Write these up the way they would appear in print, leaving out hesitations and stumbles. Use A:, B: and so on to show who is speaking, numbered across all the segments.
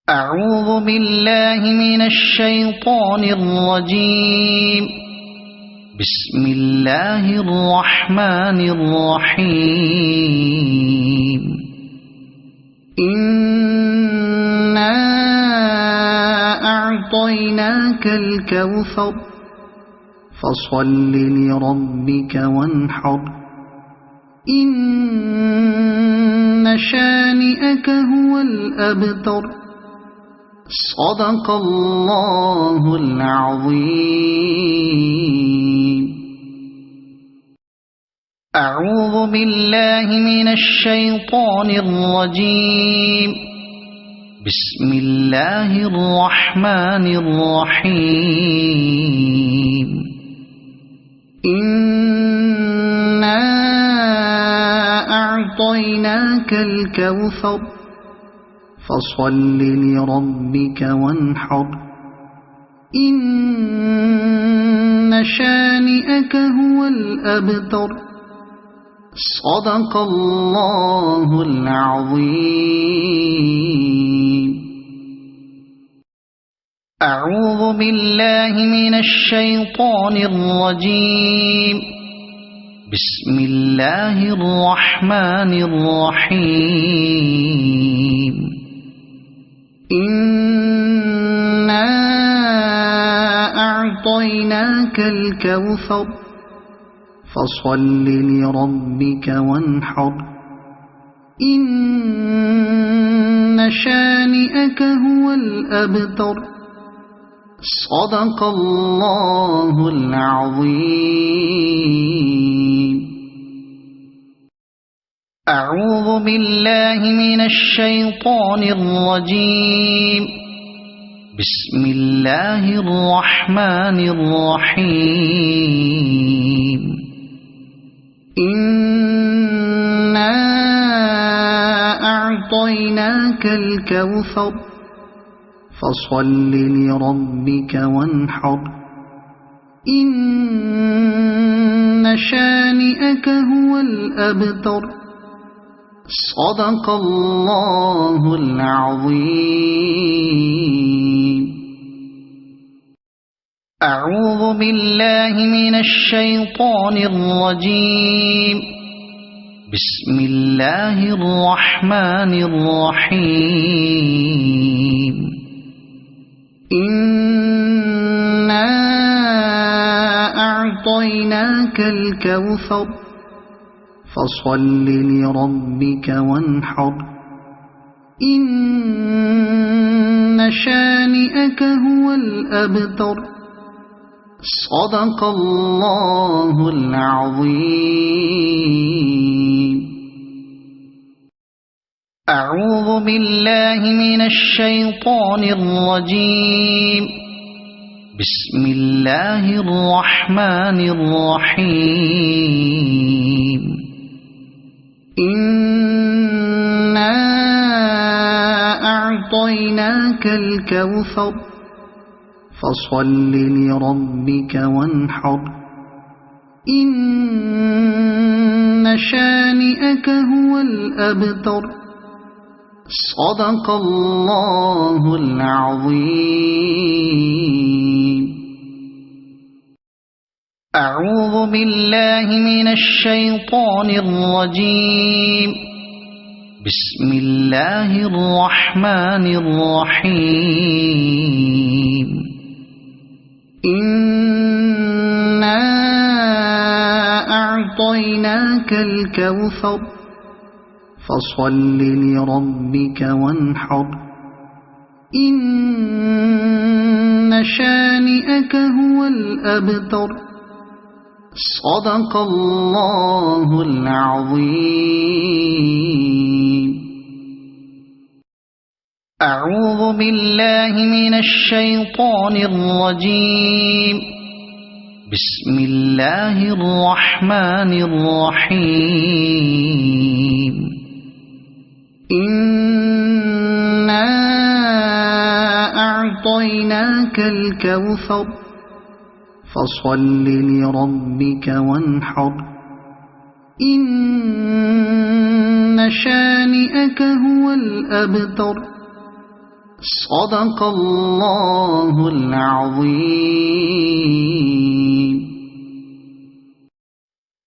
A: أعوذ بالله من الشيطان الرجيم. بسم الله الرحمن الرحيم. إنا أعطيناك الكوثر فصل لربك وانحر إن شانئك هو الأبتر. صدق الله العظيم. أعوذ بالله من الشيطان الرجيم. بسم الله الرحمن الرحيم. إنا أعطيناك الكوثر فصل لربك وانحر إن شانئك هو الأبتر. صدق الله العظيم. أعوذ بالله من الشيطان الرجيم. بسم الله الرحمن الرحيم. إنا أعطيناك الكوثر فصل لربك وانحر إن شانئك هو الأبتر. صدق الله العظيم. أعوذ بالله من الشيطان الرجيم. بسم الله الرحمن الرحيم. إنا أعطيناك الكوثر فصل لربك وانحر إن شانئك هو الأبتر. صدق الله العظيم. أعوذ بالله من الشيطان الرجيم. بسم الله الرحمن الرحيم. إنا أعطيناك الكوثر فصل لربك وانحر إن شانئك هو الأبتر. صدق الله العظيم. أعوذ بالله من الشيطان الرجيم. بسم الله الرحمن الرحيم. إنا أعطيناك الكوثر فصل لربك وانحر إن شانئك هو الأبتر. صدق الله العظيم. أعوذ بالله من الشيطان الرجيم. بسم الله الرحمن الرحيم. إنا أعطيناك الكوثر فصل لربك وانحر إن شانئك هو الأبتر. صدق الله العظيم. أعوذ بالله من الشيطان الرجيم. بسم الله الرحمن الرحيم. إنا أعطيناك الكوثر فصل لربك وانحر إن شانئك هو الأبتر. صدق الله العظيم.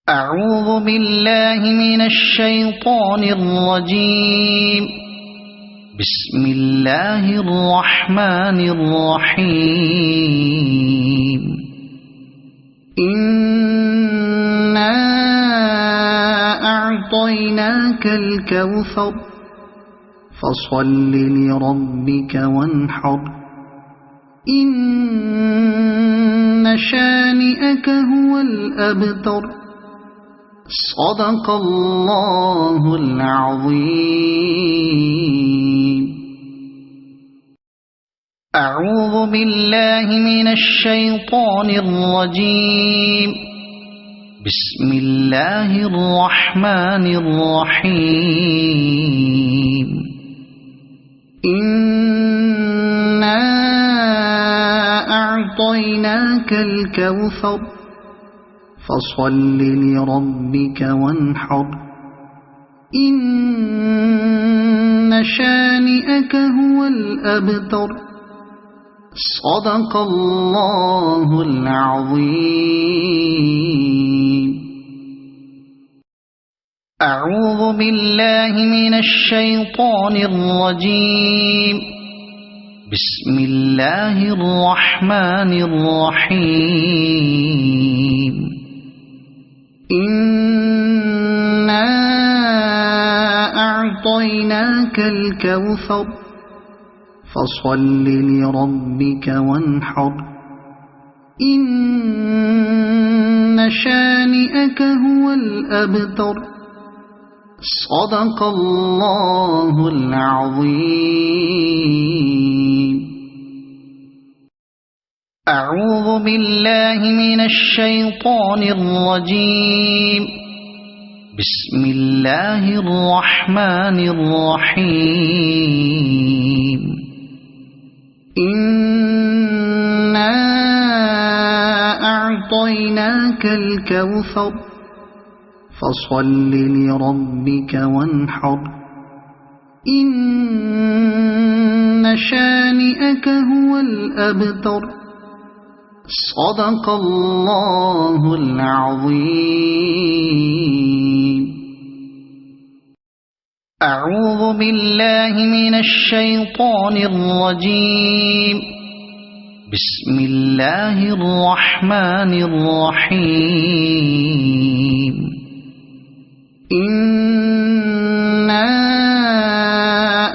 A: أعوذ بالله من الشيطان الرجيم. بسم الله الرحمن الرحيم. إنا أعطيناك الكوثر فصل لربك وانحر إن شانئك هو الأبتر. صدق الله العظيم. أعوذ بالله من الشيطان الرجيم. بسم الله الرحمن الرحيم. إنا أعطيناك الكوثر فصل لربك وانحر إن شانئك هو الأبتر. صدق الله العظيم. أعوذ بالله من الشيطان الرجيم. بسم الله الرحمن الرحيم. إنا أعطيناك الكوثر فصل لربك وانحر إن شانئك هو الأبتر. صدق الله العظيم. أعوذ بالله من الشيطان الرجيم. بسم الله الرحمن الرحيم. إنا أعطيناك الكوثر فصل لربك وانحر إن شانئك هو الأبتر. صدق الله العظيم. أعوذ بالله من الشيطان الرجيم. بسم الله الرحمن الرحيم. إنا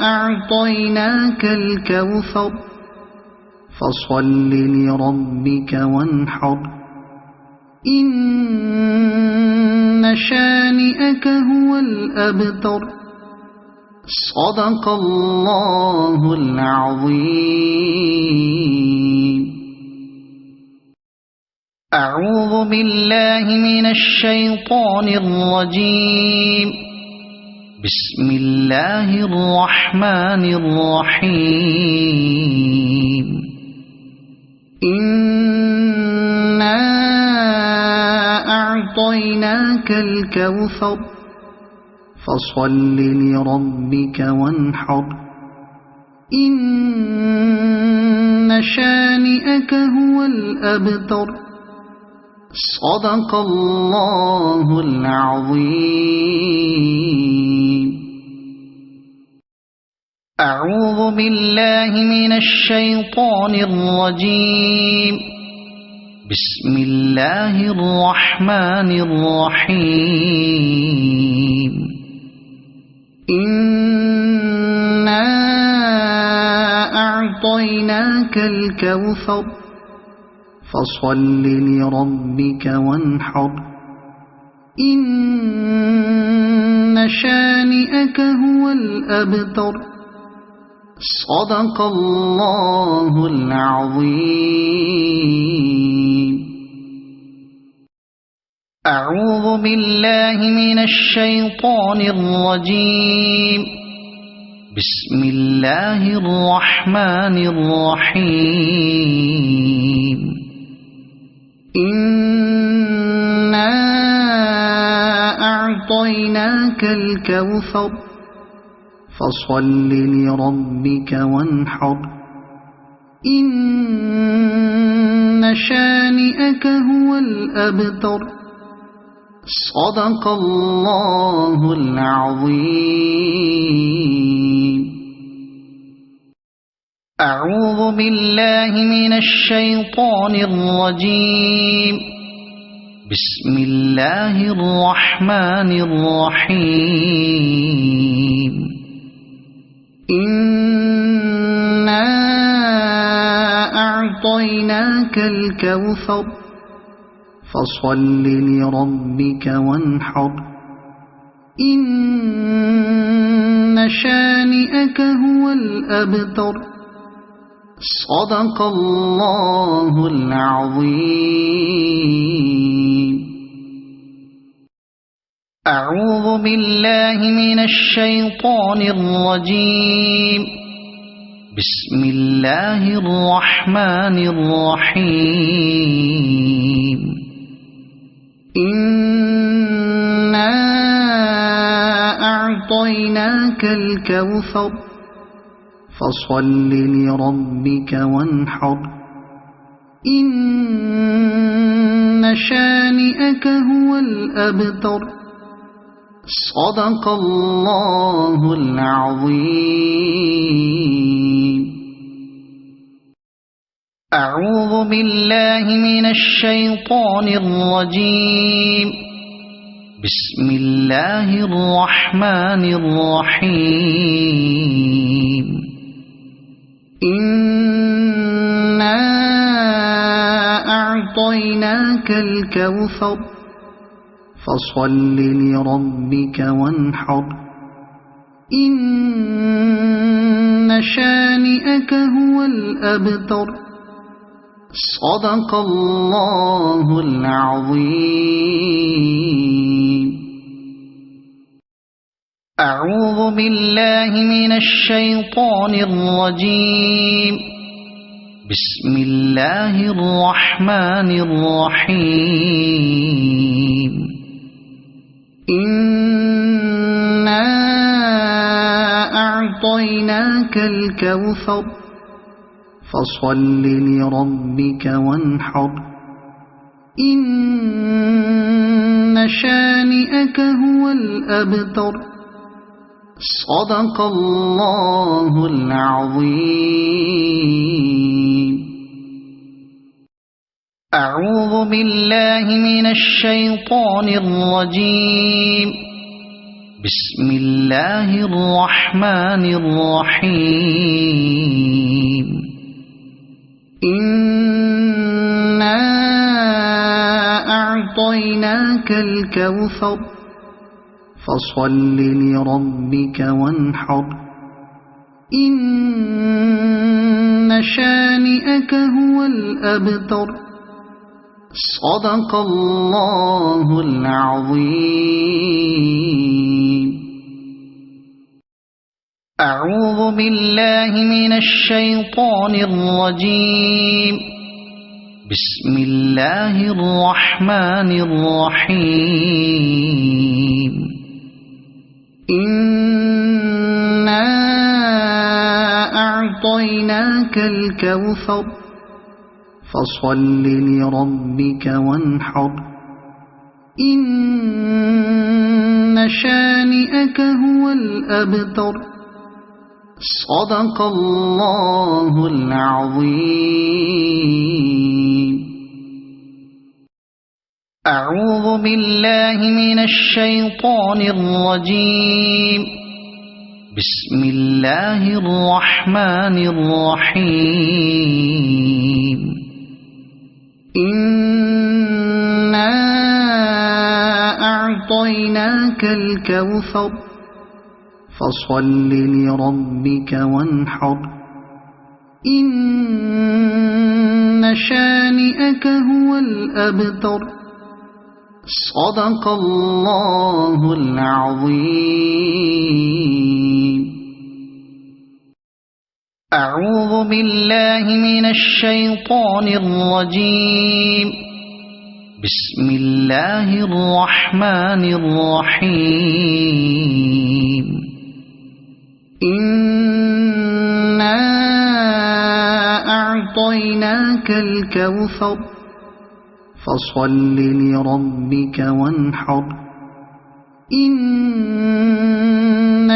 A: أعطيناك الكوثر فصل لربك وانحر إن شانئك هو الأبتر. صدق الله العظيم. أعوذ بالله من الشيطان الرجيم. بسم الله الرحمن الرحيم. إنا أعطيناك الكوثر فصل لربك وانحر إن شانئك هو الأبتر. صدق الله العظيم. أعوذ بالله من الشيطان الرجيم. بسم الله الرحمن الرحيم. إنا أعطيناك الكوثر فصل لربك وانحر إن شانئك هو الأبتر. صدق الله العظيم. أعوذ بالله من الشيطان الرجيم. بسم الله الرحمن الرحيم. إنا أعطيناك الكوثر فصل لربك وانحر إن شانئك هو الأبتر صدق الله العظيم. أعوذ بالله من الشيطان الرجيم. بسم الله الرحمن الرحيم. إنا أعطيناك الكوثر فصل لربك وانحر إن شانئك هو الأبتر صدق الله العظيم. أعوذ بالله من الشيطان الرجيم. بسم الله الرحمن الرحيم. إنا أعطيناك الكوثر فصل لربك وانحر إن شانئك هو الأبتر صدق الله العظيم. أعوذ بالله من الشيطان الرجيم. بسم الله الرحمن الرحيم. إنا أعطيناك الكوثر فصل لربك وانحر إن شانئك هو الأبتر صدق الله العظيم. أعوذ بالله من الشيطان الرجيم. بسم الله الرحمن الرحيم. إنا أعطيناك الكوثر فصل لربك وانحر إن شانئك هو الأبتر صدق الله العظيم. أعوذ بالله من الشيطان الرجيم. بسم الله الرحمن الرحيم. إنا أعطيناك الكوثر فصل لربك وانحر إن شانئك هو الأبتر صدق الله العظيم. أعوذ بالله من الشيطان الرجيم. بسم الله الرحمن الرحيم. إنا أعطيناك الكوثر فصل لربك وانحر إن شانئك هو الأبتر صدق الله العظيم. أعوذ بالله من الشيطان الرجيم. بسم الله الرحمن الرحيم. إنا أعطيناك الكوثر فصل لربك وانحر إن شانئك هو الأبتر صدق الله العظيم. أعوذ بالله من الشيطان الرجيم. بسم الله الرحمن الرحيم. إنا أعطيناك الكوثر فصل لربك وانحر إن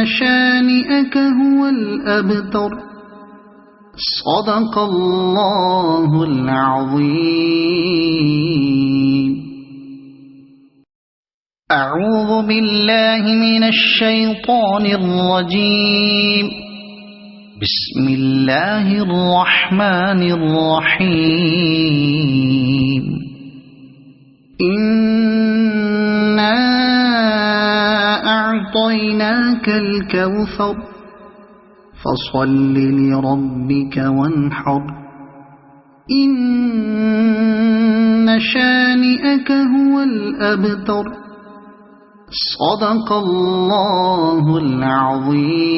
A: شانئك هو الأبتر صدق الله العظيم. أعوذ بالله من الشيطان الرجيم. بسم الله الرحمن الرحيم. إنا أعطيناك الكوثر فصل لربك وانحر إن شانئك هو الأبتر صدق الله العظيم.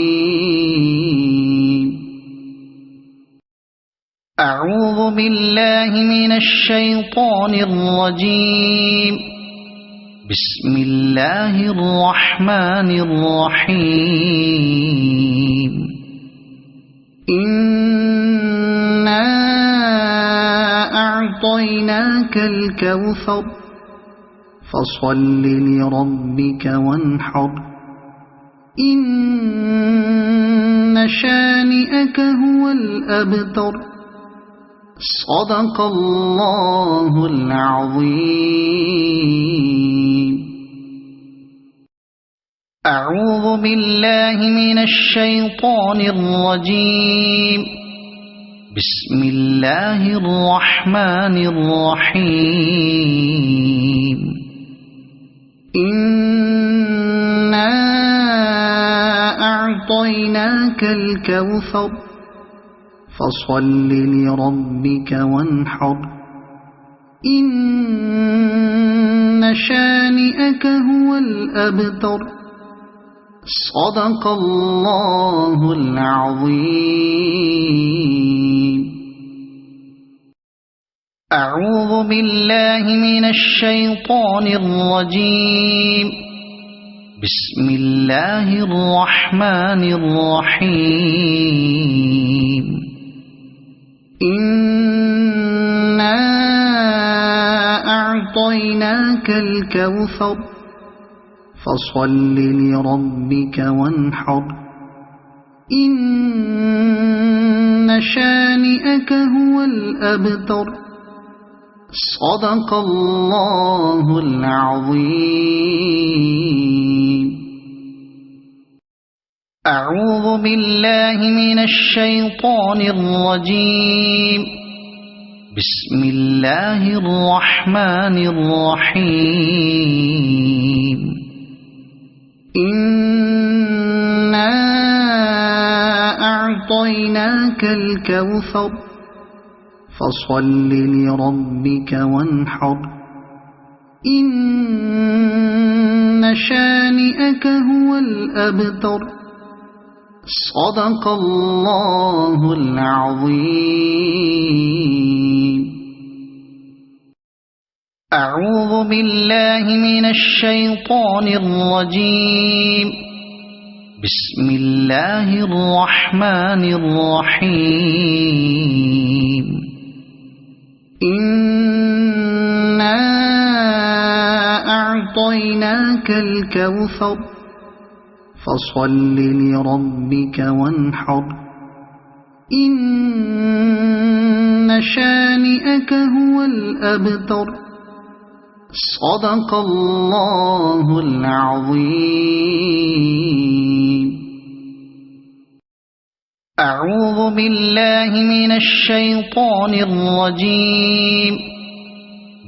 A: أعوذ بالله من الشيطان الرجيم. بسم الله الرحمن الرحيم. إنا أعطيناك الكوثر فصل لربك وانحر إن شانئك هو الأبتر صدق الله العظيم. أعوذ بالله من الشيطان الرجيم. بسم الله الرحمن الرحيم. إنا أعطيناك الكوثر فصل لربك وانحر إن شانئك هو الأبتر صدق الله العظيم. أعوذ بالله من الشيطان الرجيم. بسم الله الرحمن الرحيم. إنا أعطيناك الكوثر فصل لربك وانحر إن شانئك هو الأبتر صدق الله العظيم. أعوذ بالله من الشيطان الرجيم. بسم الله الرحمن الرحيم. إنا أعطيناك الكوثر فصل لربك وانحر إن شانئك هو الأبتر صدق الله العظيم. أعوذ بالله من الشيطان الرجيم. بسم الله الرحمن الرحيم. إنا أعطيناك الكوثر فصل لربك وانحر إن شانئك هو الأبتر صدق الله العظيم. أعوذ بالله من الشيطان الرجيم.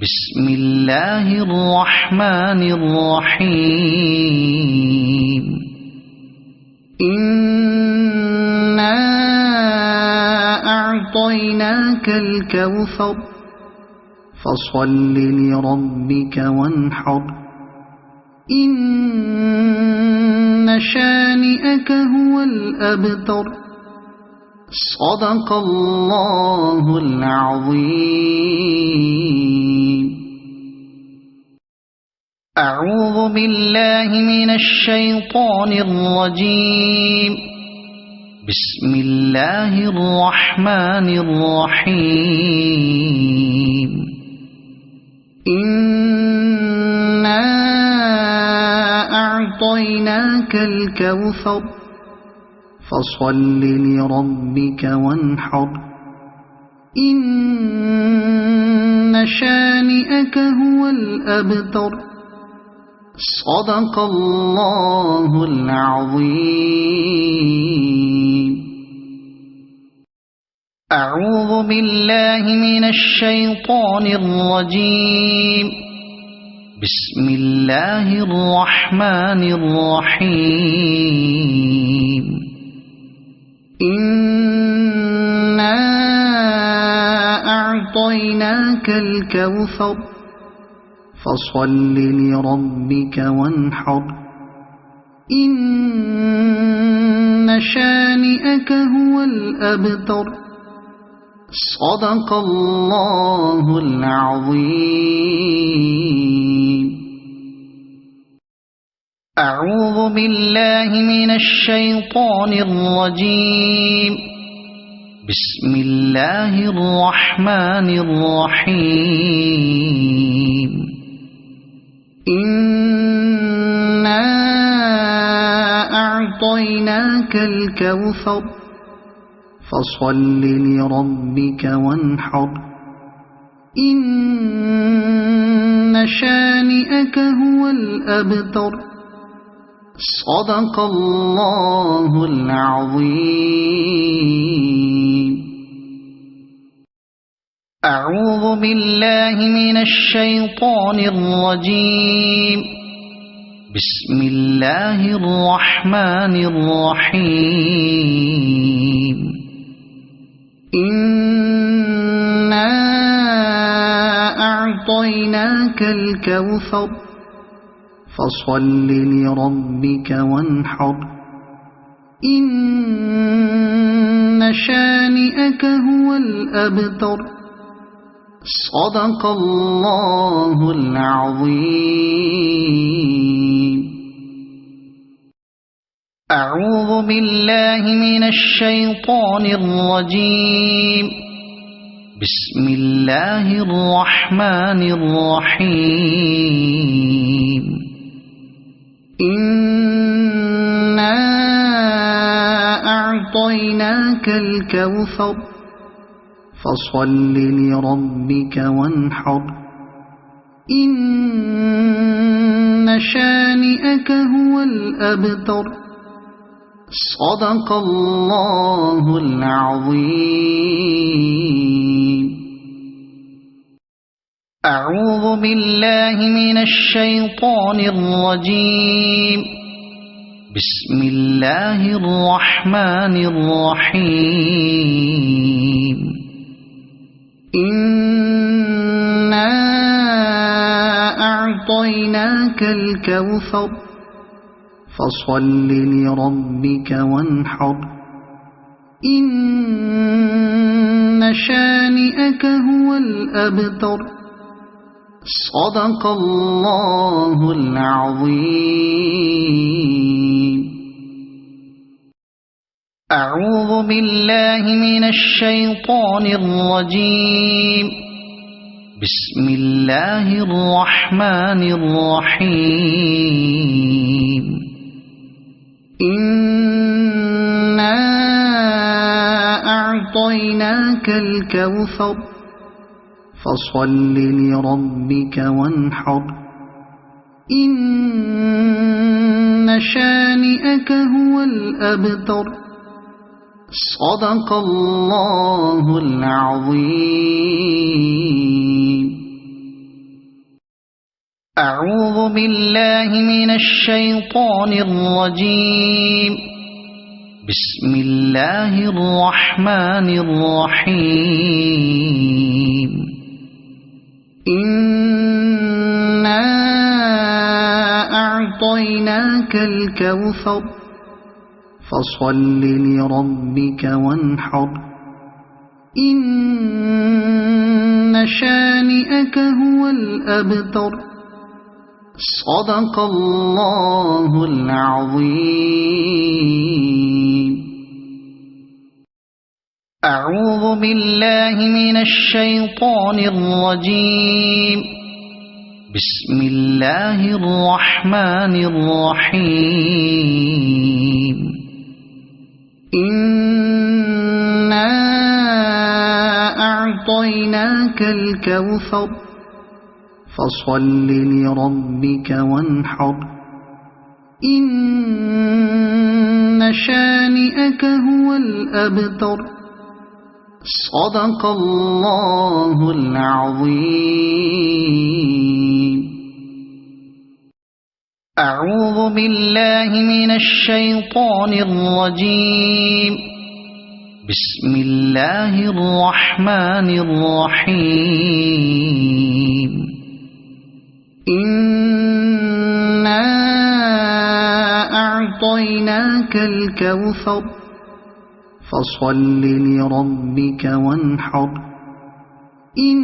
A: بسم الله الرحمن الرحيم. إنا أعطيناك الكوثر فصل لربك وانحر إن شانئك هو الأبتر صدق الله العظيم. أعوذ بالله من الشيطان الرجيم. بسم الله الرحمن الرحيم إنا أعطيناك الكوثر فصل لربك وانحر إن شانئك هو الأبتر صدق الله العظيم. أعوذ بالله من الشيطان الرجيم. بسم الله الرحمن الرحيم إنا أعطيناك الكوثر فصل لربك وانحر إن شانئك هو الأبتر صدق الله العظيم. أعوذ بالله من الشيطان الرجيم. بسم الله الرحمن الرحيم إنا أعطيناك الكوثر فصل لربك وانحر إن شانئك هو الأبتر صدق الله العظيم. أعوذ بالله من الشيطان الرجيم. بسم الله الرحمن الرحيم إنا أعطيناك الكوثر فصل لربك وانحر إن شانئك هو الأبتر صدق الله العظيم. أعوذ بالله من الشيطان الرجيم. بسم الله الرحمن الرحيم إنا أعطيناك الكوثر فصل لربك وانحر إن شانئك هو الأبتر صدق الله العظيم. أعوذ بالله من الشيطان الرجيم. بسم الله الرحمن الرحيم إنا أعطيناك الكوثر فصل لربك وانحر إن شانئك هو الأبتر صدق الله العظيم. أعوذ بالله من الشيطان الرجيم. بسم الله الرحمن الرحيم إنا أعطيناك الكوثر فصل لربك وانحر إن شانئك هو الأبتر صدق الله العظيم. أعوذ بالله من الشيطان الرجيم. بسم الله الرحمن الرحيم إنا أعطيناك الكوثر فصل لربك وانحر إن شانئك هو الأبتر صدق الله العظيم. أعوذ بالله من الشيطان الرجيم بسم الله الرحمن الرحيم إنا أعطيناك الكوثر فصل لربك وانحر إن شانئك هو الأبتر صدق الله العظيم أعوذ بالله من الشيطان الرجيم بسم الله الرحمن الرحيم إنا أعطيناك الكوثر فصل لربك وانحر إن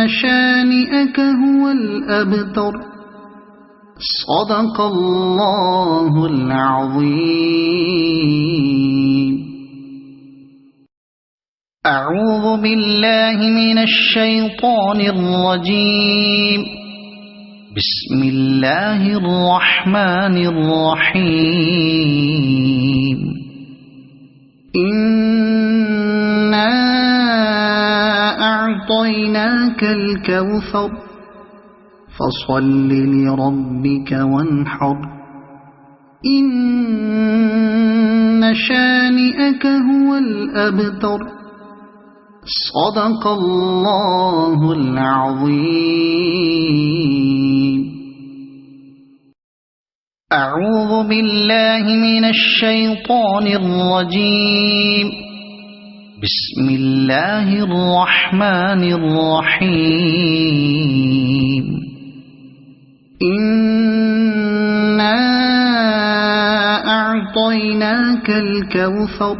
A: شانئك هو الأبتر صدق الله العظيم أعوذ بالله من الشيطان الرجيم بسم الله الرحمن الرحيم إنا أعطيناك الكوثر فصل لربك وانحر إن شانئك هو الأبتر صدق الله العظيم أعوذ بالله من الشيطان الرجيم بسم الله الرحمن الرحيم إنا أعطيناك الكوثر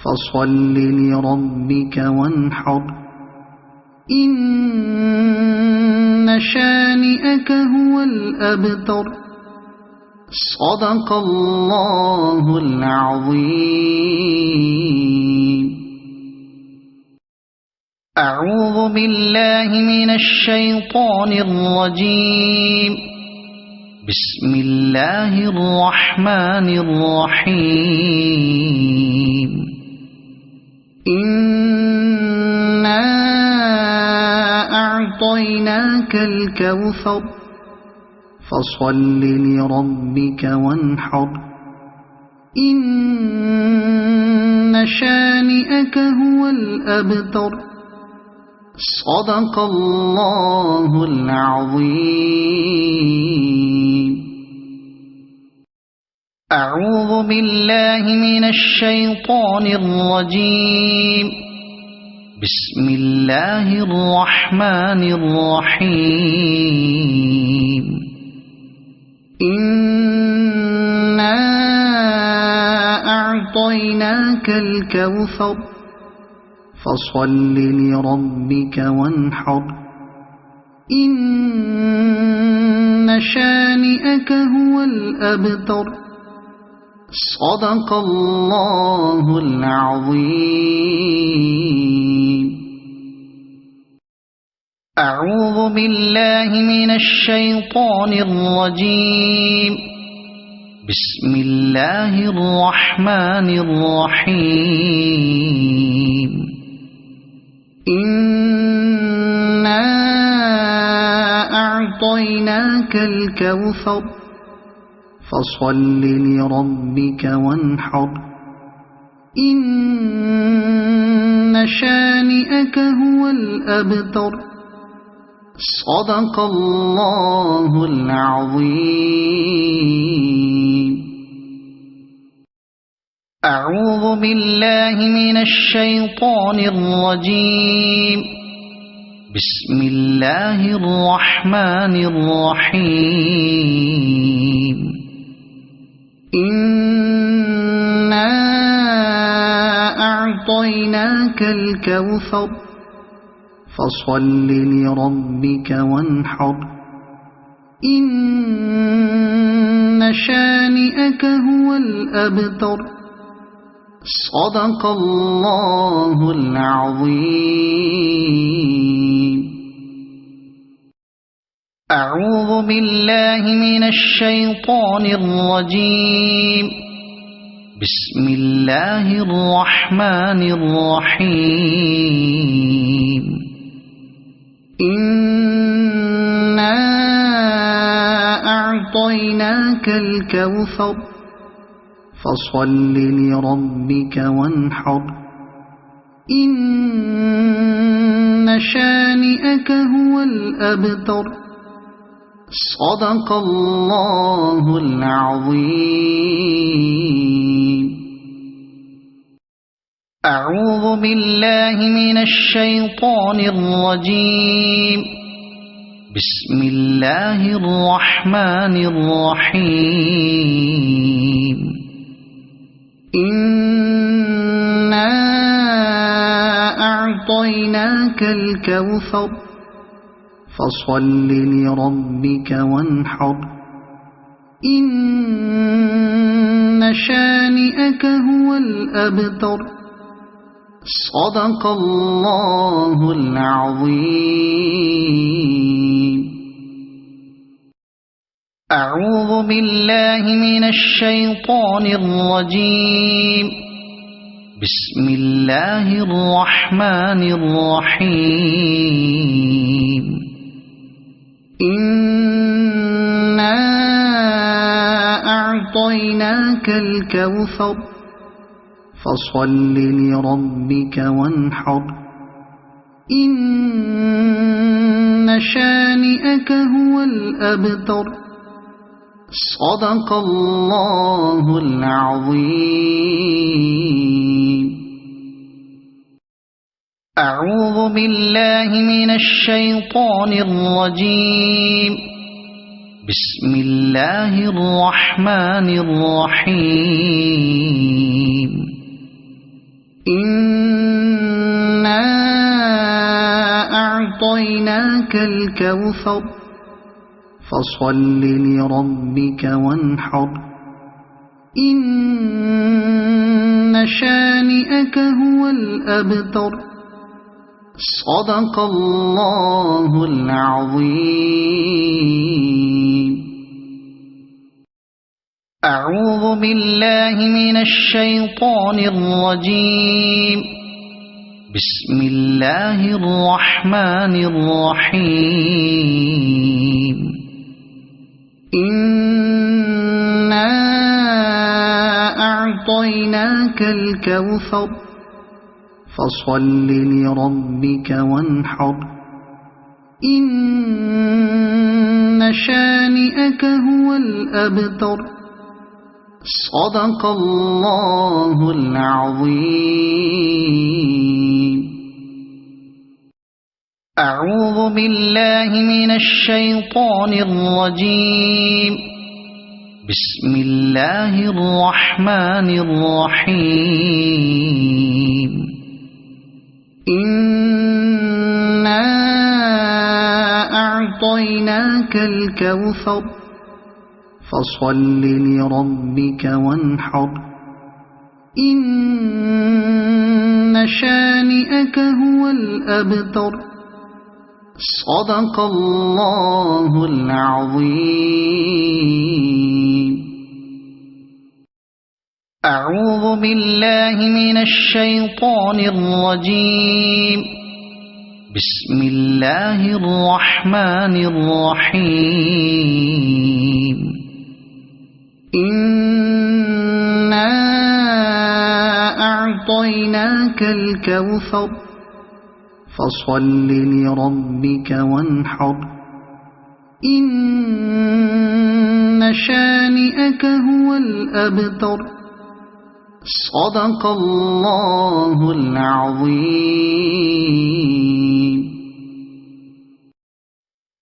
A: فصل لربك وانحر إن شانئك هو الأبتر صدق الله العظيم أعوذ بالله من الشيطان الرجيم بسم الله الرحمن الرحيم إنا أعطيناك الكوثر فصل لربك وانحر إن شانئك هو الأبتر صدق الله العظيم أعوذ بالله من الشيطان الرجيم بسم الله الرحمن الرحيم إنا أعطيناك الكوثر فصل لربك وانحر إن شانئك هو الأبتر صدق الله العظيم أعوذ بالله من الشيطان الرجيم بسم الله الرحمن الرحيم إنا أعطيناك الكوثر فصل لربك وانحر إن شانئك هو الأبتر صدق الله العظيم أعوذ بالله من الشيطان الرجيم بسم الله الرحمن الرحيم إنا أعطيناك الكوثر فصل لربك وانحر إن شانئك هو الأبتر صدق الله العظيم. أعوذ بالله من الشيطان الرجيم. بسم الله الرحمن الرحيم. إنا أعطيناك الكوثر فصل لربك وانحر إن شانئك هو الأبتر. صدق الله العظيم. أعوذ بالله من الشيطان الرجيم. بسم الله الرحمن الرحيم. إنا أعطيناك الكوثر فصل لربك وانحر إن شانئك هو الأبتر. صدق الله العظيم. أعوذ بالله من الشيطان الرجيم. بسم الله الرحمن الرحيم. إنا أعطيناك الكوثر فصل لربك وانحر إن شانئك هو الأبتر. صدق الله العظيم. أعوذ بالله من الشيطان الرجيم. بسم الله الرحمن الرحيم. إنا أعطيناك الكوثر فصل لربك وانحر إن شانئك هو الأبتر. صدق الله العظيم. أعوذ بالله من الشيطان الرجيم. بسم الله الرحمن الرحيم. إنا أعطيناك الكوثر فصل لربك وانحر إن شانئك هو الأبتر. صدق الله العظيم. أعوذ بالله من الشيطان الرجيم. بسم الله الرحمن الرحيم. إنا أعطيناك الكوثر فصل لربك وانحر إن شانئك هو الأبتر. صدق الله العظيم. أعوذ بالله من الشيطان الرجيم. بسم الله الرحمن الرحيم. إنا أعطيناك الكوثر فصل لربك وانحر إن شانئك هو الأبتر. صدق الله العظيم.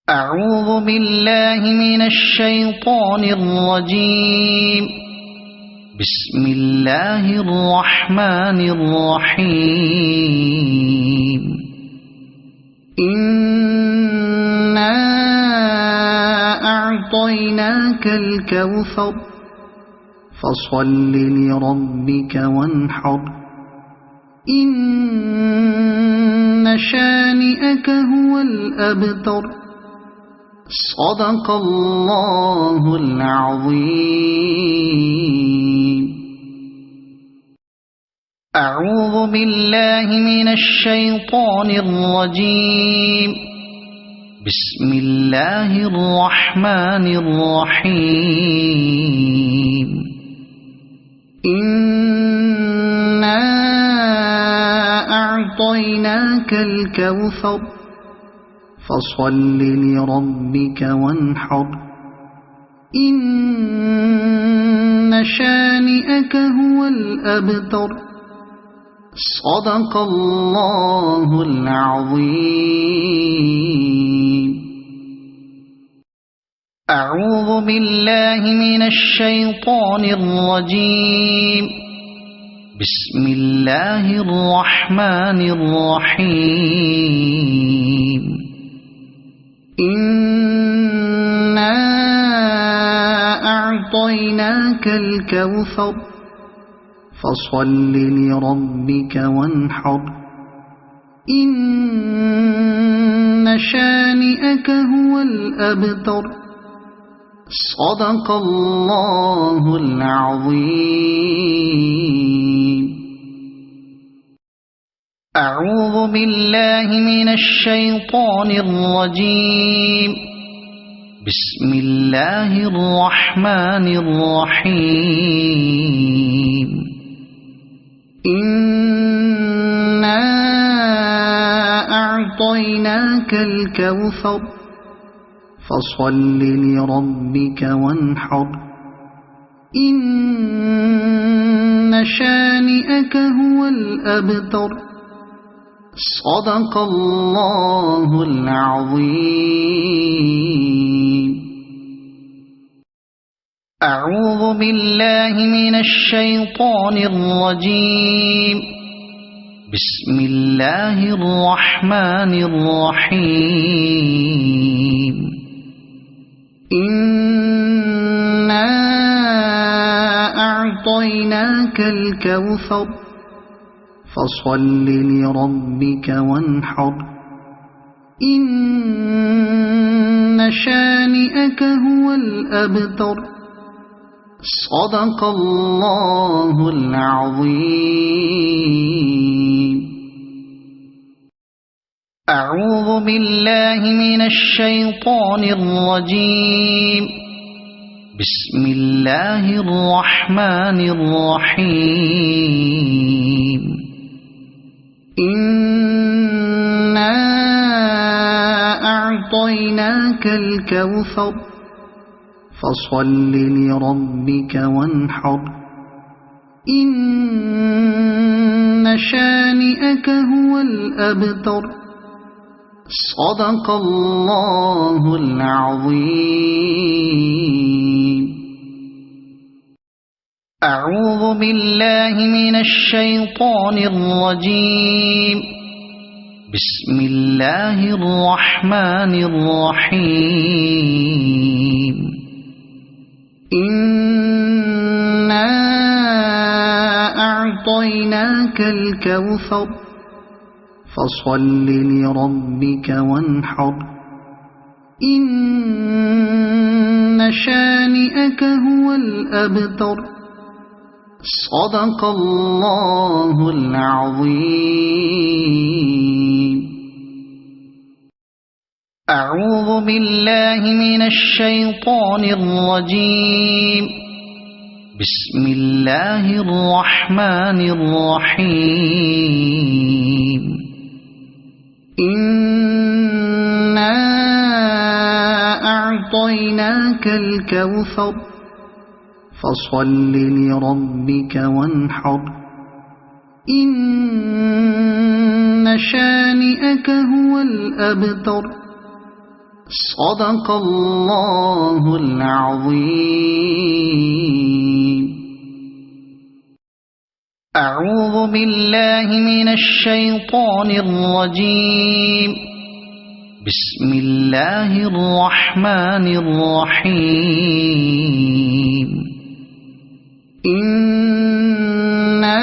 A: أعوذ بالله من الشيطان الرجيم. بسم الله الرحمن الرحيم. إنا أعطيناك الكوثر فصل لربك وانحر إن شانئك هو الأبتر صدق الله العظيم. أعوذ بالله من الشيطان الرجيم. بسم الله الرحمن الرحيم. إنا أعطيناك الكوثر فصل لربك وانحر إن شانئك هو الأبتر صدق الله العظيم. أعوذ بالله من الشيطان الرجيم. بسم الله الرحمن الرحيم. إنا أعطيناك الكوثر فصل لربك وانحر إن شانئك هو الأبتر صدق الله العظيم. أعوذ بالله من الشيطان الرجيم. بسم الله الرحمن الرحيم. إنا أعطيناك الكوثر فصل لربك وانحر إن شانئك هو الأبتر صدق الله العظيم. أعوذ بالله من الشيطان الرجيم. بسم الله الرحمن الرحيم. إنا أعطيناك الكوثر فصل لربك وانحر إن شانئك هو الأبتر صدق الله العظيم. أعوذ بالله من الشيطان الرجيم. بسم الله الرحمن الرحيم. إنا أعطيناك الكوثر فصل لربك وانحر إن شانئك هو الأبتر صدق الله العظيم. أعوذ بالله من الشيطان الرجيم. بسم الله الرحمن الرحيم. إنا أعطيناك الكوثر فصل لربك وانحر إن شانئك هو الأبتر صدق الله العظيم. أعوذ بالله من الشيطان الرجيم. بسم الله الرحمن الرحيم. إنا أعطيناك الكوثر فصل لربك وانحر إن شانئك هو الأبتر صدق الله العظيم. أعوذ بالله من الشيطان الرجيم. بسم الله الرحمن الرحيم. إنا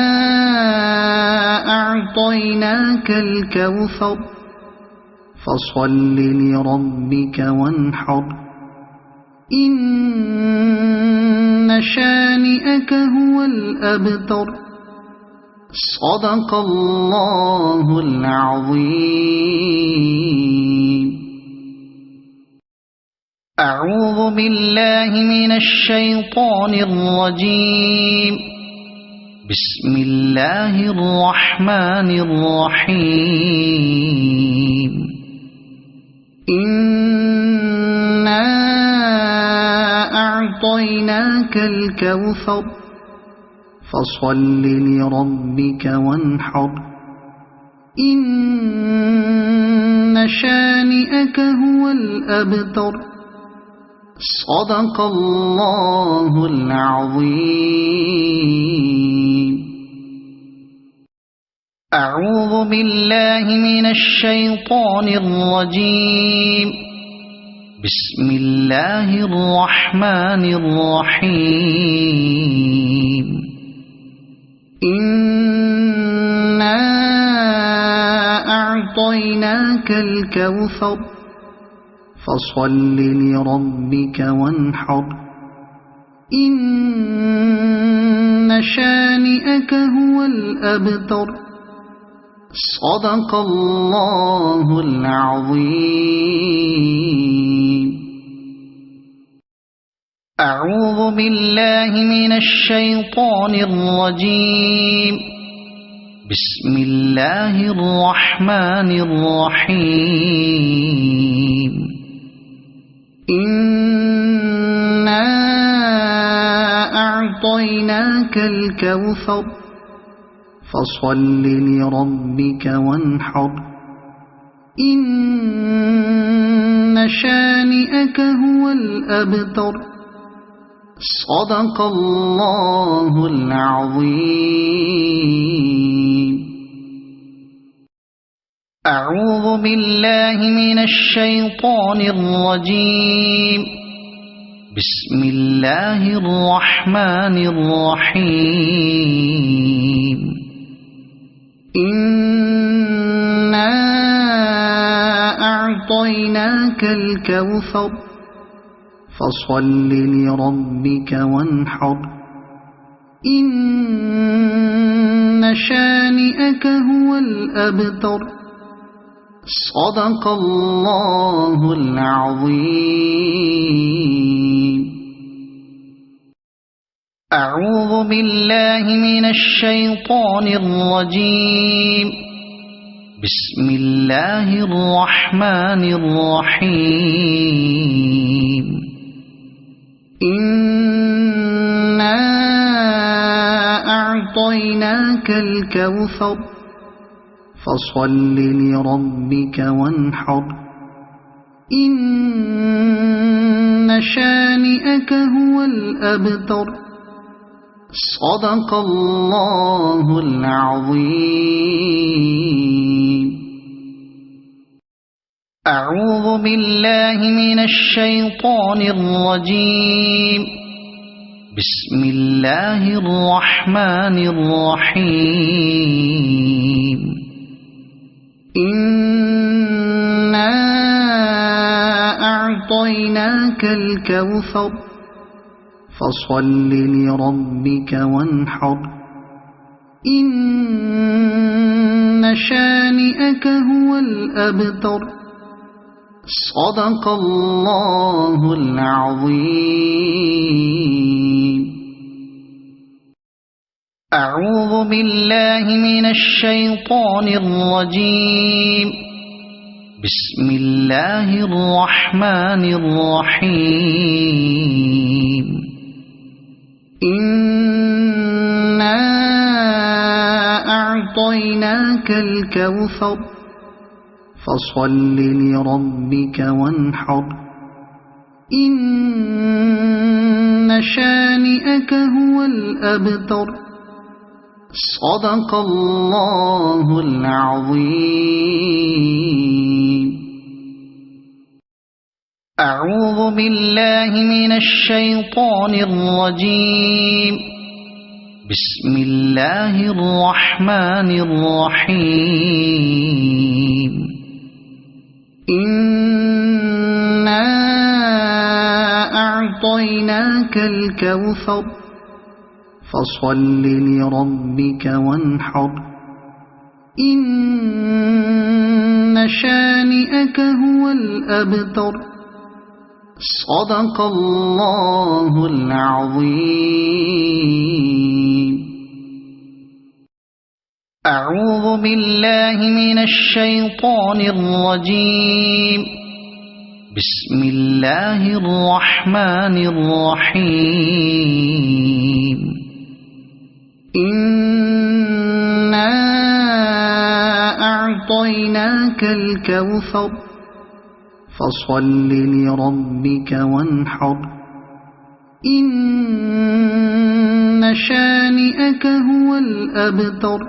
A: أعطيناك الكوثر فصل لربك وانحر إن شانئك هو الأبتر صدق الله العظيم. أعوذ بالله من الشيطان الرجيم. بسم الله الرحمن الرحيم. إنا أعطيناك الكوثر فصل لربك وانحر إن شانئك هو الأبتر صدق الله العظيم. أعوذ بالله من الشيطان الرجيم. بسم الله الرحمن الرحيم. إنا أعطيناك الكوثر فصل لربك وانحر إن شانئك هو الأبتر صدق الله العظيم. أعوذ بالله من الشيطان الرجيم. بسم الله الرحمن الرحيم. إنا أعطيناك الكوثر فصل لربك وانحر إن شانئك هو الأبتر صدق الله العظيم. أعوذ بالله من الشيطان الرجيم. بسم الله الرحمن الرحيم. إنا أعطيناك الكوثر فصل لربك وانحر إن شانئك هو الأبتر صدق الله العظيم. أعوذ بالله من الشيطان الرجيم. بسم الله الرحمن الرحيم. إنا أعطيناك الكوثر فصل لربك وانحر إن شانئك هو الأبتر صدق الله العظيم. أعوذ بالله من الشيطان الرجيم. بسم الله الرحمن الرحيم. إنا أعطيناك الكوثر فصل لربك وانحر إن شانئك هو الأبتر صدق الله العظيم. أعوذ بالله من الشيطان الرجيم. بسم الله الرحمن الرحيم. إنا أعطيناك الكوثر فصل لربك وانحر إن شانئك هو الأبتر صدق الله العظيم. أعوذ بالله من الشيطان الرجيم. بسم الله الرحمن الرحيم. إنا أعطيناك الكوثر فصل لربك وانحر إن شانئك هو الأبتر صدق الله العظيم. أعوذ بالله من الشيطان الرجيم. بسم الله الرحمن الرحيم. إنا أعطيناك الكوثر فصل لربك وانحر إن شانئك هو الأبتر صدق الله العظيم. أعوذ بالله من الشيطان الرجيم. بسم الله الرحمن الرحيم إنا أعطيناك الكوثر فصل لربك وانحر إن شانئك هو الأبتر صدق الله العظيم. أعوذ بالله من الشيطان الرجيم. بسم الله الرحمن الرحيم إنا أعطيناك الكوثر فصل لربك وانحر إن شانئك هو الأبتر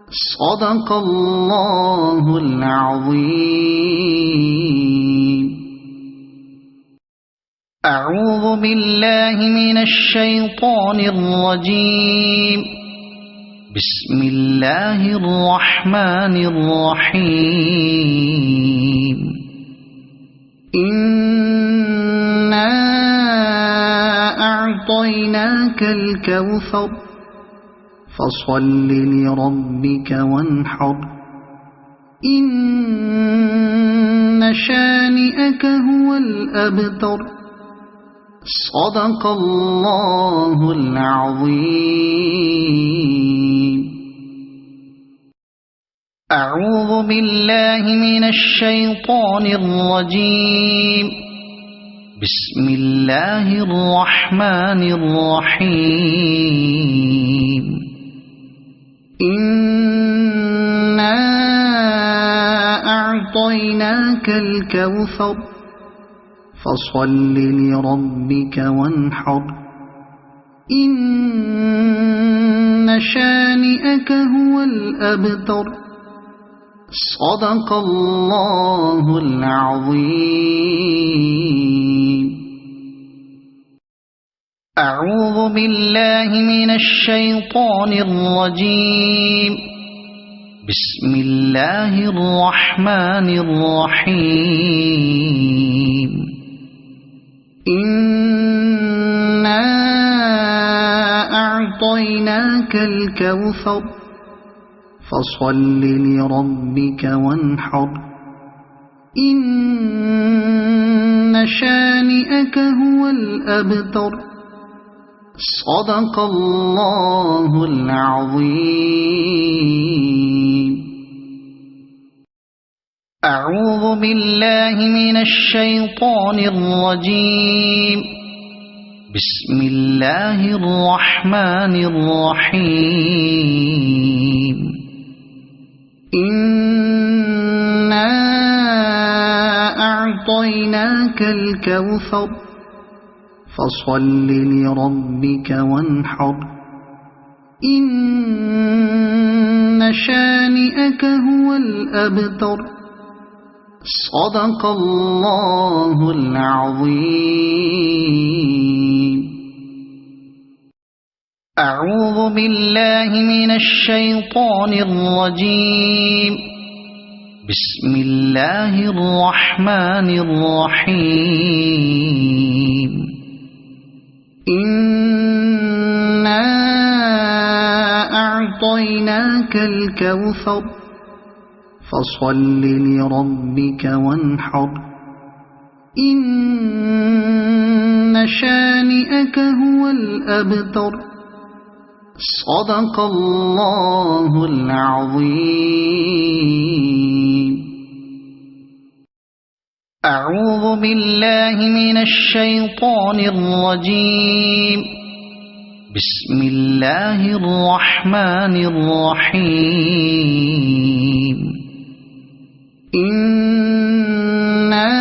A: صدق الله العظيم. أعوذ بالله من الشيطان الرجيم. بسم الله الرحمن الرحيم إنا أعطيناك الكوثر فصل لربك وانحر إن شانئك هو الأبتر صدق الله العظيم. أعوذ بالله من الشيطان الرجيم. بسم الله الرحمن الرحيم إنا أعطيناك الكوثر فصل لربك وانحر إن شانئك هو الأبتر صدق الله العظيم. أعوذ بالله من الشيطان الرجيم. بسم الله الرحمن الرحيم إنا أعطيناك الكوثر فصل لربك وانحر إن شانئك هو الأبتر صدق الله العظيم. أعوذ بالله من الشيطان الرجيم. بسم الله الرحمن الرحيم إنا أعطيناك الكوثر فصل لربك وانحر إن شانئك هو الأبتر صدق الله العظيم. أعوذ بالله من الشيطان الرجيم. بسم الله الرحمن الرحيم إنا أعطيناك الكوثر فصل لربك وانحر إن شانئك هو الأبتر صدق الله العظيم. أعوذ بالله من الشيطان الرجيم. بسم الله الرحمن الرحيم إنا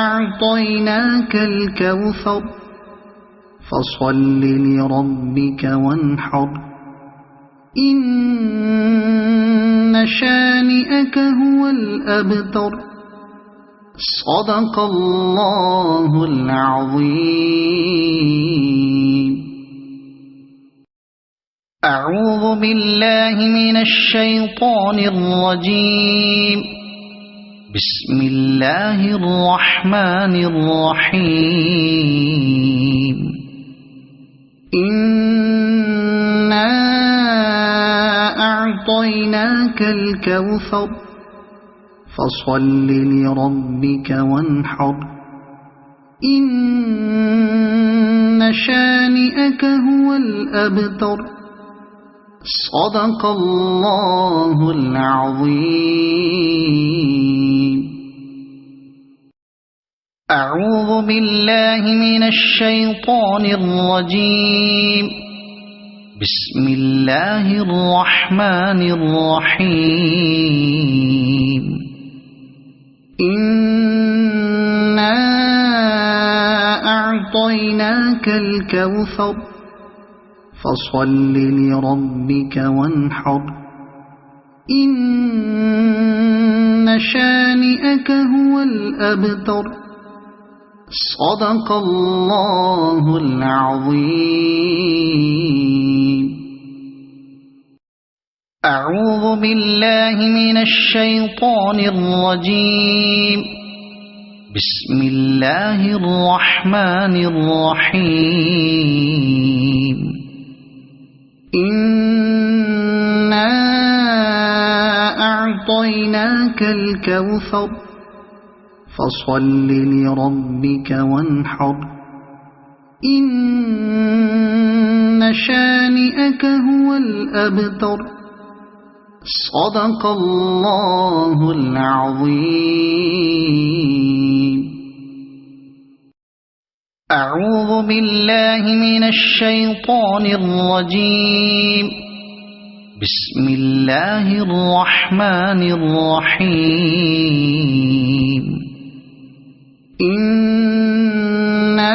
A: أعطيناك الكوثر فصل لربك وانحر إن شانئك هو الأبتر صدق الله العظيم. أعوذ بالله من الشيطان الرجيم بسم الله الرحمن الرحيم إنا أعطيناك الكوثر فصل لربك وانحر إن شانئك هو الأبتر صدق الله العظيم أعوذ بالله من الشيطان الرجيم بسم الله الرحمن الرحيم إنا أعطيناك الكوثر فصل لربك وانحر إن شانئك هو الأبتر صدق الله العظيم أعوذ بالله من الشيطان الرجيم بسم الله الرحمن الرحيم إنا أعطيناك الكوثر فصل لربك وانحر إن شانئك هو الأبتر صدق الله العظيم أعوذ بالله من الشيطان الرجيم بسم الله الرحمن الرحيم إنا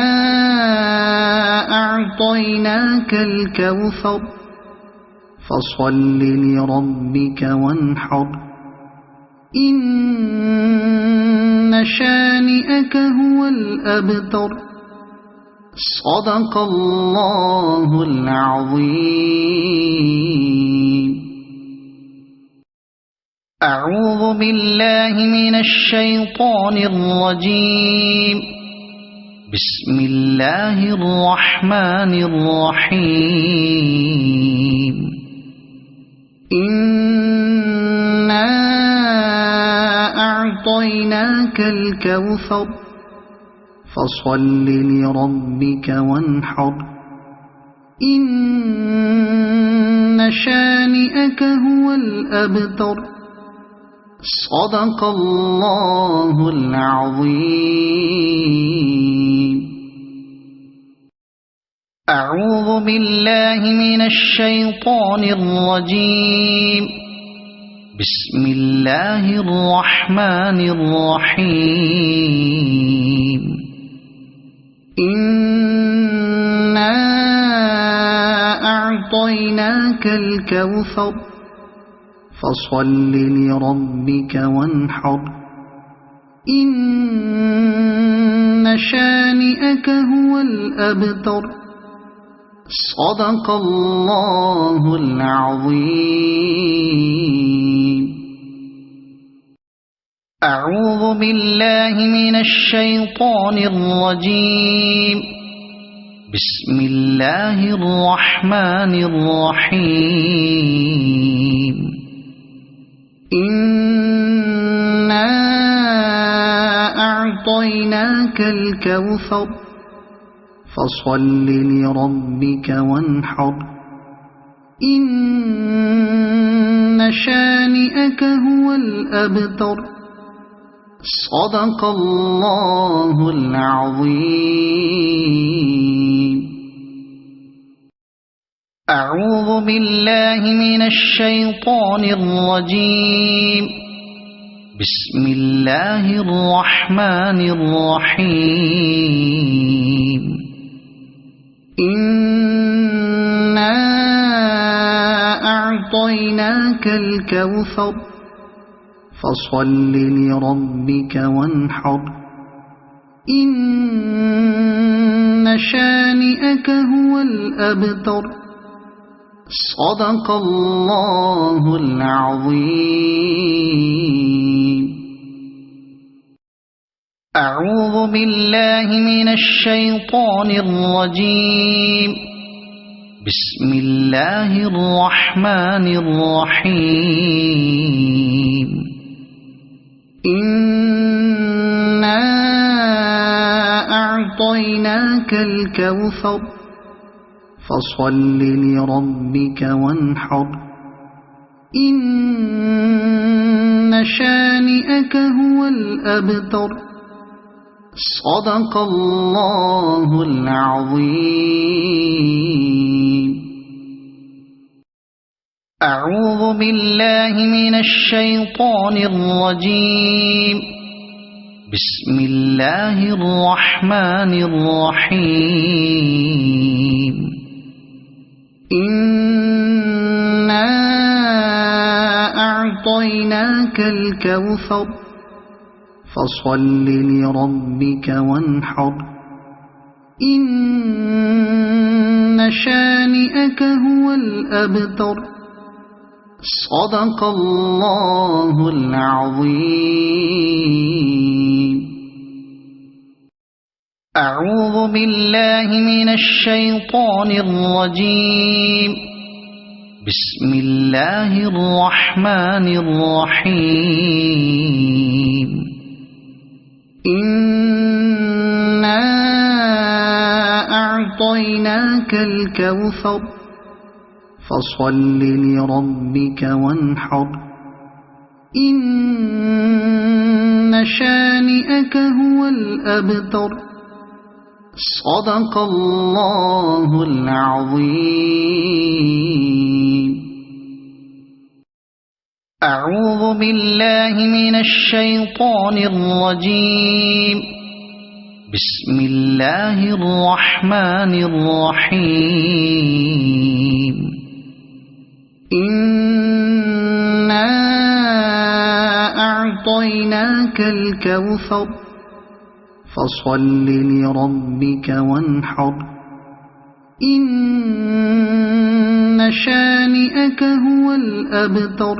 A: أعطيناك الكوثر فصل لربك وانحر إن شانئك هو الأبتر صدق الله العظيم أعوذ بالله من الشيطان الرجيم بسم الله الرحمن الرحيم إنا أعطيناك الكوثر فصل لربك وانحر إن شانئك هو الأبتر صدق الله العظيم أعوذ بالله من الشيطان الرجيم بسم الله الرحمن الرحيم إنا أعطيناك الكوثر فصل لربك وانحر إن شانئك هو الأبتر صدق الله العظيم أعوذ بالله من الشيطان الرجيم بسم الله الرحمن الرحيم إنا أعطيناك الكوثر فصل لربك وانحر إن شانئك هو الأبتر صدق الله العظيم أعوذ بالله من الشيطان الرجيم بسم الله الرحمن الرحيم إنا أعطيناك الكوثر فصل لربك وانحر إن شانئك هو الأبتر صدق الله العظيم. أعوذ بالله من الشيطان الرجيم. بسم الله الرحمن الرحيم. إنا أعطيناك الكوثر فصل لربك وانحر إن شانئك هو الأبتر. صدق الله العظيم. أعوذ بالله من الشيطان الرجيم. بسم الله الرحمن الرحيم. إنا أعطيناك الكوثر فصل لربك وانحر إن شانئك هو الأبتر. صدق الله العظيم. أعوذ بالله من الشيطان الرجيم. بسم الله الرحمن الرحيم. إنا أعطيناك الكوثر فصل لربك وانحر إن شانئك هو الأبتر. صدق الله العظيم. أعوذ بالله من الشيطان الرجيم. بسم الله الرحمن الرحيم. إنا أعطيناك الكوثر فصل لربك وانحر إن شانئك هو الأبتر.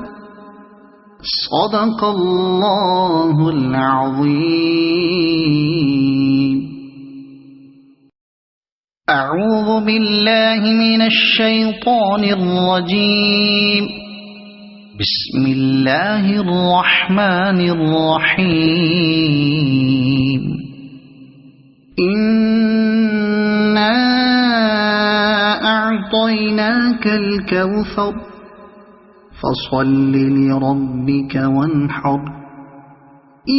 A: صدق الله العظيم. أعوذ بالله من الشيطان الرجيم. بسم الله الرحمن الرحيم. إنا أعطيناك الكوثر فصل لربك وانحر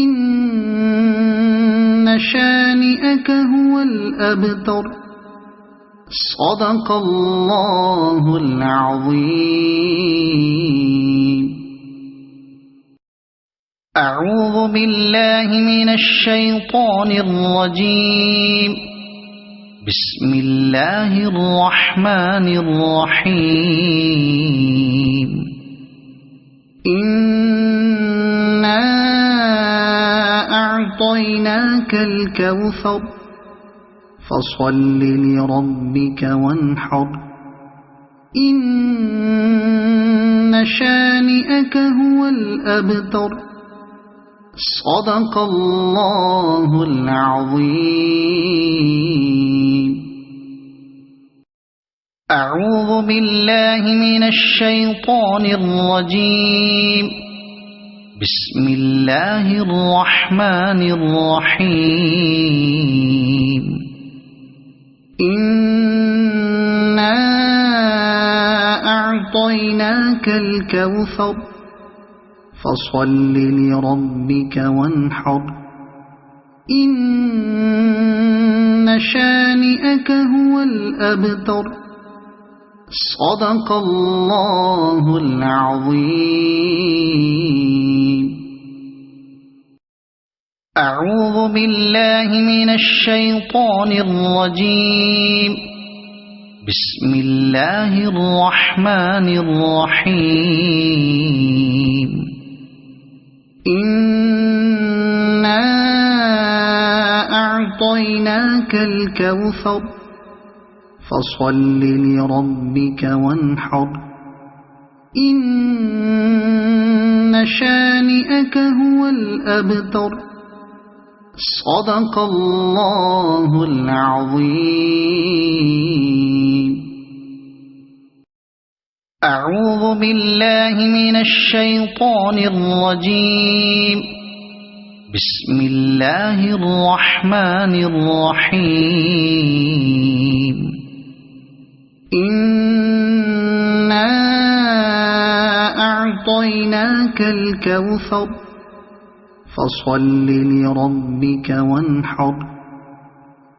A: إن شانئك هو الأبتر. صدق الله العظيم. أعوذ بالله من الشيطان الرجيم. بسم الله الرحمن الرحيم. إنا أعطيناك الكوثر فصل لربك وانحر إن شانئك هو الأبتر. صدق الله العظيم. أعوذ بالله من الشيطان الرجيم. بسم الله الرحمن الرحيم. إنا أعطيناك الكوثر فصل لربك وانحر إن شانئك هو الأبتر. صدق الله العظيم. أعوذ بالله من الشيطان الرجيم. بسم الله الرحمن الرحيم. إنا أعطيناك الكوثر فصل لربك وانحر إن شانئك هو الأبتر صدق الله العظيم. أعوذ بالله من الشيطان الرجيم. بسم الله الرحمن الرحيم. إنا أعطيناك الكوثر فصل لربك وانحر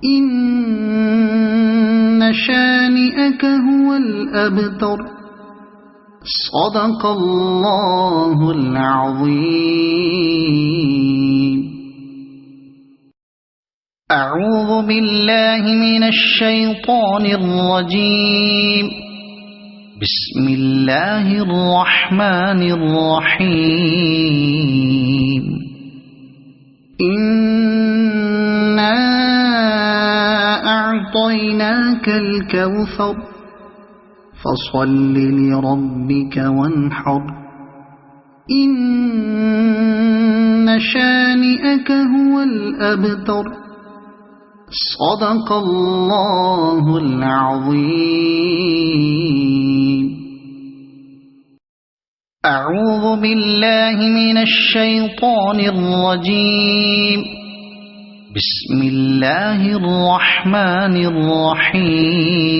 A: إن شانئك هو الأبتر صدق الله العظيم. أعوذ بالله من الشيطان الرجيم. بسم الله الرحمن الرحيم. إنا أعطيناك الكوثر فصل لربك وانحر إن شانئك هو الأبتر صدق الله العظيم. أعوذ بالله من الشيطان الرجيم. بسم الله الرحمن الرحيم.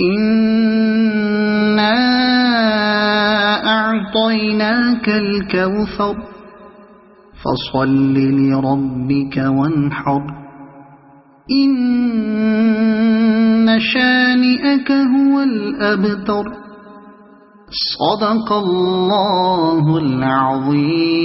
A: إنا أعطيناك الكوثر فصل لربك وانحر إن شانئك هو الأبتر صدق الله العظيم.